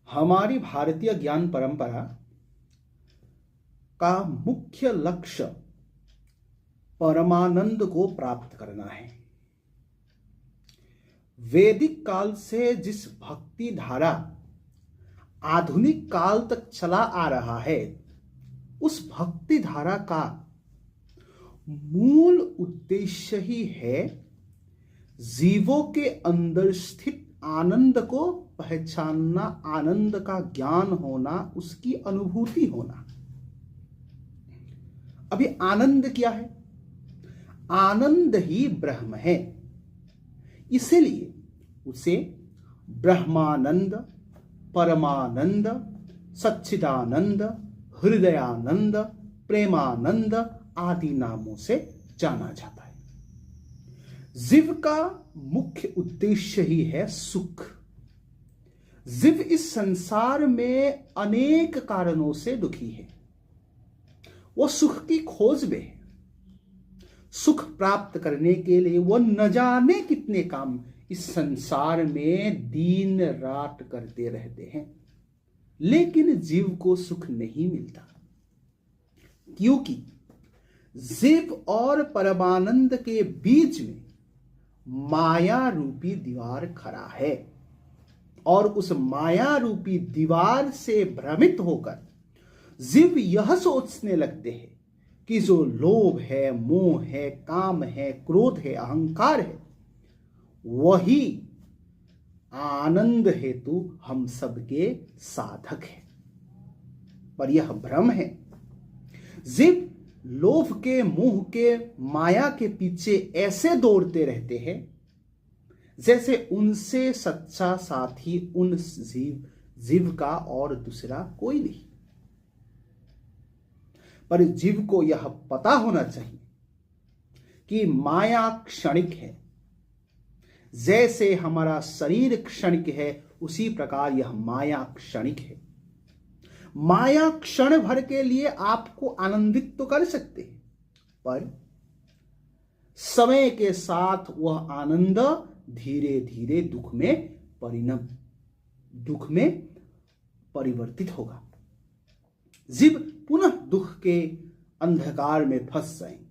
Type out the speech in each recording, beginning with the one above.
हमारी भारतीय ज्ञान परंपरा का मुख्य लक्ष्य परमानंद को प्राप्त करना है। वैदिक काल से जिस भक्ति धारा आधुनिक काल तक चला आ रहा है, उस भक्ति धारा का मूल उद्देश्य ही है जीवों के अंदर स्थित आनंद को पहचानना, आनंद का ज्ञान होना, उसकी अनुभूति होना। अभी आनंद क्या है? आनंद ही ब्रह्म है, इसलिए उसे ब्रह्मानंद, परमानंद, सच्चिदानंद, हृदयानंद, प्रेमानंद आदि नामों से जाना जाता है। जीव का मुख्य उद्देश्य ही है सुख। जीव इस संसार में अनेक कारणों से दुखी है। वो सुख की खोज में है। सुख प्राप्त करने के लिए वो न जाने कितने काम इस संसार में दिन रात करते रहते हैं, लेकिन जीव को सुख नहीं मिलता, क्योंकि जीव और परमानंद के बीच में माया रूपी दीवार खड़ा है, और उस माया रूपी दीवार से भ्रमित होकर जीव यह सोचने लगते हैं कि जो लोभ है, मोह है, काम है, क्रोध है, अहंकार है, वही आनंद हेतु हम सबके साधक है। पर यह भ्रम है। जीव लोभ के, मोह के, माया के पीछे ऐसे दौड़ते रहते हैं जैसे उनसे सच्चा साथी उन जीव का और दूसरा कोई नहीं। पर जीव को यह पता होना चाहिए कि माया क्षणिक है। जैसे हमारा शरीर क्षणिक है, उसी प्रकार यह माया क्षणिक है। माया क्षण भर के लिए आपको आनंदित तो कर सकते हैं, पर समय के साथ वह आनंद धीरे धीरे दुख में परिवर्तित होगा। जीव पुनः दुख के अंधकार में फंस जाएंगे।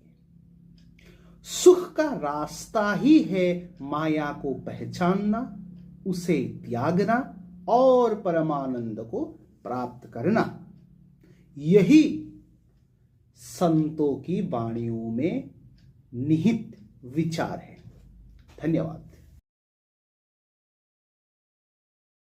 सुख का रास्ता ही है माया को पहचानना, उसे त्यागना और परमानंद को प्राप्त करना। यही संतों की वाणियों में निहित विचार है। धन्यवाद।